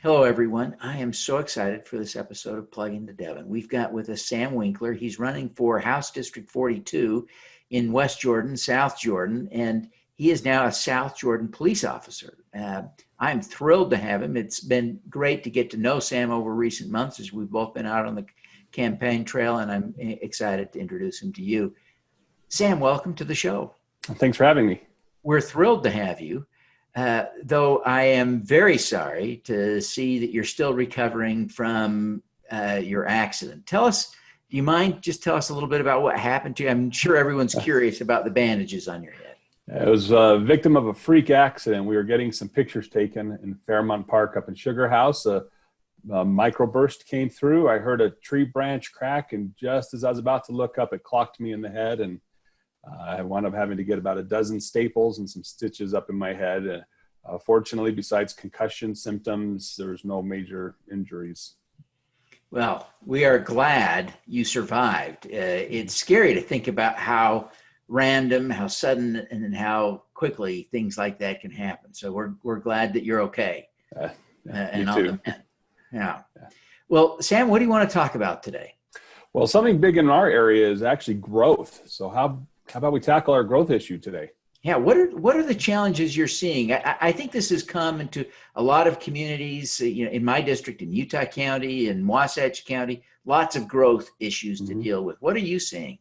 Hello, everyone. I am so excited for this episode of Plug into Devin. We've got with us Sam Winkler. He's running for House District 42 in West Jordan, South Jordan, and he is now a South Jordan police officer. I'm thrilled to have him. It's been great to get to know Sam over recent months as we've both been out on the campaign trail, and I'm excited to introduce him to you. Sam, welcome to the show. Thanks for having me. We're thrilled to have you. Though I am very sorry to see that you're still recovering from your accident. Do you mind just tell us a little bit about what happened to you? I'm sure everyone's curious about the bandages on your head. I was a victim of a freak accident. We were getting some pictures taken in Fairmont Park up in Sugar House. A microburst came through. I heard a tree branch crack, and just as I was about to look up, it clocked me in the head, and I wound up having to get about a dozen staples and some stitches up in my head. Fortunately, besides concussion symptoms, there was no major injuries. Well, we are glad you survived. It's scary to think about how random, how sudden, and how quickly things like that can happen. So we're glad that you're okay. Me too. Yeah. Well, Sam, what do you want to talk about today? Well, something big in our area is actually growth. So how about we tackle our growth issue today? Yeah, what are the challenges you're seeing? I think this has come into a lot of communities, in my district, in Utah County, in Wasatch County, lots of growth issues to deal with. What are you seeing?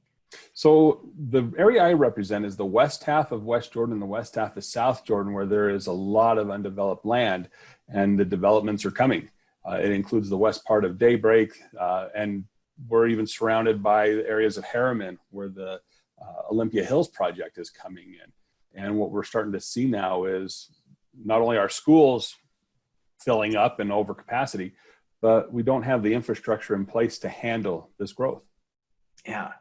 So the area I represent is the west half of West Jordan and the west half of South Jordan, where there is a lot of undeveloped land, and the developments are coming. It includes the west part of Daybreak, and we're even surrounded by the areas of Harriman, where the Olympia Hills project is coming in. And what we're starting to see now is not only our schools filling up and over capacity, but we don't have the infrastructure in place to handle this growth. Yeah.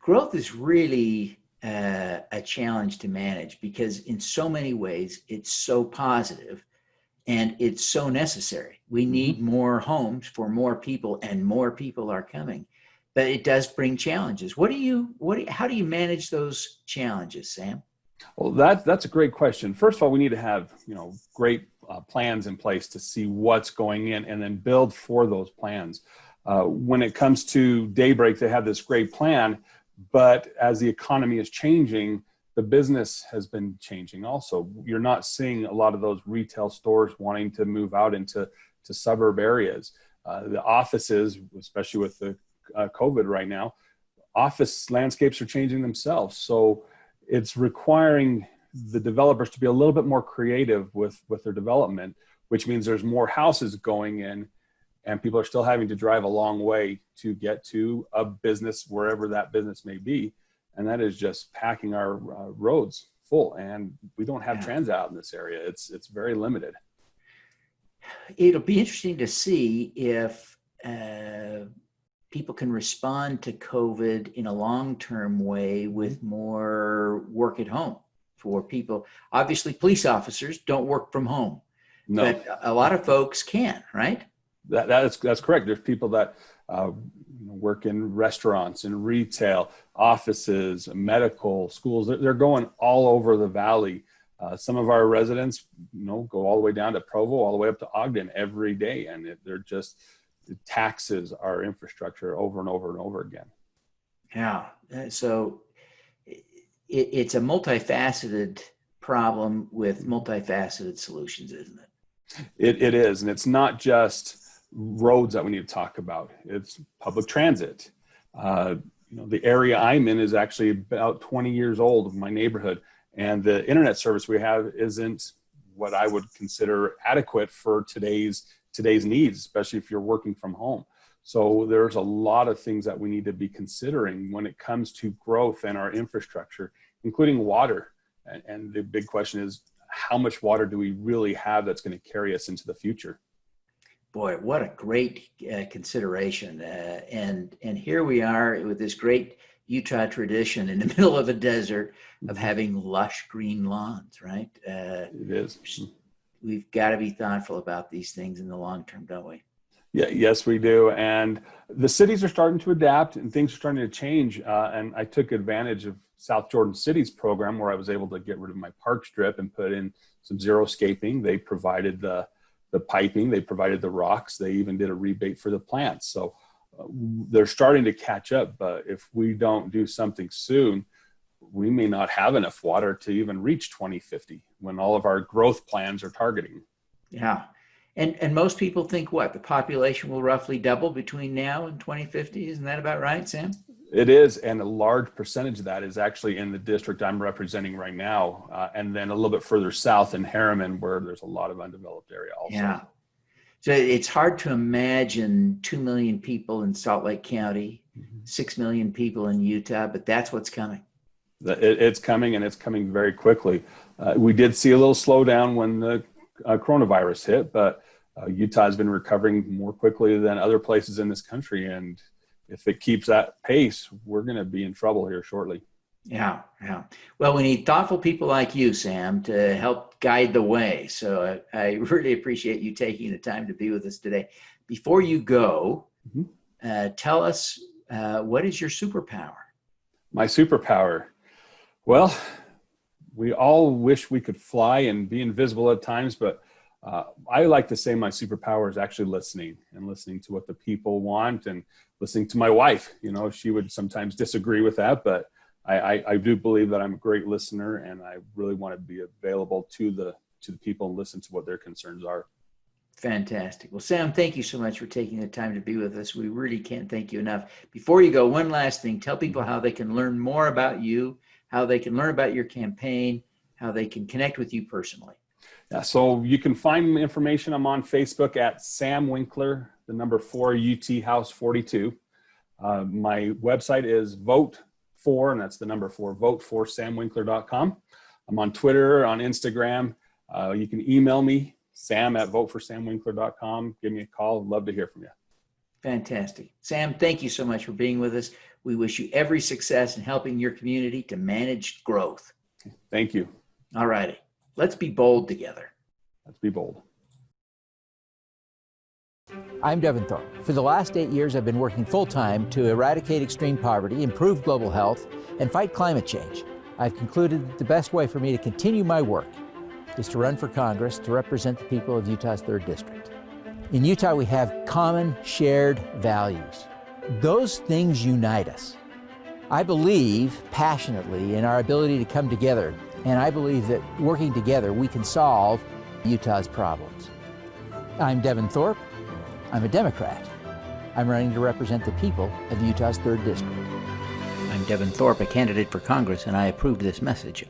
Growth is really a challenge to manage because in so many ways, it's so positive and it's so necessary. We need more homes for more people, and more people are coming. But it does bring challenges. How do you manage those challenges, Sam? Well, that's a great question. First of all, we need to have great plans in place to see what's going in, and then build for those plans. When it comes to Daybreak, they have this great plan, but as the economy is changing, the business has been changing also. You're not seeing a lot of those retail stores wanting to move out into suburb areas. The offices, especially with the COVID right now, office landscapes are changing themselves. So it's requiring the developers to be a little bit more creative with their development, which means there's more houses going in, and people are still having to drive a long way to get to a business wherever that business may be. And that is just packing our roads full. And we don't have transit out in this area. It's very limited. It'll be interesting to see if people can respond to COVID in a long-term way with more work at home for people. Obviously, police officers don't work from home, but a lot of folks can, right? That's correct. There's people that work in restaurants and retail, offices, medical, schools. They're going all over the valley. Some of our residents, go all the way down to Provo, all the way up to Ogden every day, and they're just taxes our infrastructure over and over and over again. Yeah. So it's a multifaceted problem with multifaceted solutions, isn't it? It is. And it's not just roads that we need to talk about. It's public transit. The area I'm in is actually about 20 years old, my neighborhood. And the internet service we have isn't what I would consider adequate for today's needs, especially if you're working from home. So there's a lot of things that we need to be considering when it comes to growth and our infrastructure, including water. And the big question is, how much water do we really have that's going to carry us into the future? Boy, what a great consideration. And here we are with this great Utah tradition in the middle of a desert of having lush green lawns, right? It is. We've got to be thoughtful about these things in the long term, don't we? Yeah, yes, we do. And the cities are starting to adapt and things are starting to change. And I took advantage of South Jordan City's program where I was able to get rid of my park strip and put in some xeriscaping. They provided the the piping, they provided the rocks, they even did a rebate for the plants. So they're starting to catch up, but if we don't do something soon, we may not have enough water to even reach 2050 when all of our growth plans are targeting. Yeah. And most people think what? The population will roughly double between now and 2050. Isn't that about right, Sam? It is. And a large percentage of that is actually in the district I'm representing right now. And then a little bit further south in Harriman, where there's a lot of undeveloped area also. Yeah. So it's hard to imagine 2 million people in Salt Lake County, 6 million people in Utah, but that's what's coming. It's coming, and it's coming very quickly. We did see a little slowdown when the coronavirus hit, but Utah has been recovering more quickly than other places in this country. And if it keeps that pace, we're going to be in trouble here shortly. Yeah. Well, we need thoughtful people like you, Sam, to help guide the way. So I really appreciate you taking the time to be with us today. Before you go, tell us, what is your superpower? My superpower? Well, we all wish we could fly and be invisible at times, but I like to say my superpower is actually listening to what the people want and listening to my wife. You know, she would sometimes disagree with that, but I do believe that I'm a great listener, and I really want to be available to the people and listen to what their concerns are. Fantastic. Well, Sam, thank you so much for taking the time to be with us. We really can't thank you enough. Before you go, one last thing. Tell people how they can learn more about you, how they can learn about your campaign, how they can connect with you personally. Yeah, so you can find information. I'm on Facebook at Sam Winkler, the number 4 UT House 42. My website is Vote For, and that's the number 4, voteforsamwinkler.com. I'm on Twitter, on Instagram. You can email me, sam@voteforsamwinkler.com. Give me a call. I'd love to hear from you. Fantastic. Sam, thank you so much for being with us. We wish you every success in helping your community to manage growth. Thank you. All righty. Let's be bold together. Let's be bold. I'm Devin Thorpe. For the last 8 years, I've been working full-time to eradicate extreme poverty, improve global health, and fight climate change. I've concluded that the best way for me to continue my work is to run for Congress to represent the people of Utah's 3rd District. In Utah, we have common shared values. Those things unite us. I believe passionately in our ability to come together, and I believe that working together, we can solve Utah's problems. I'm Devin Thorpe. I'm a Democrat. I'm running to represent the people of Utah's 3rd District. I'm Devin Thorpe, a candidate for Congress, and I approve this message.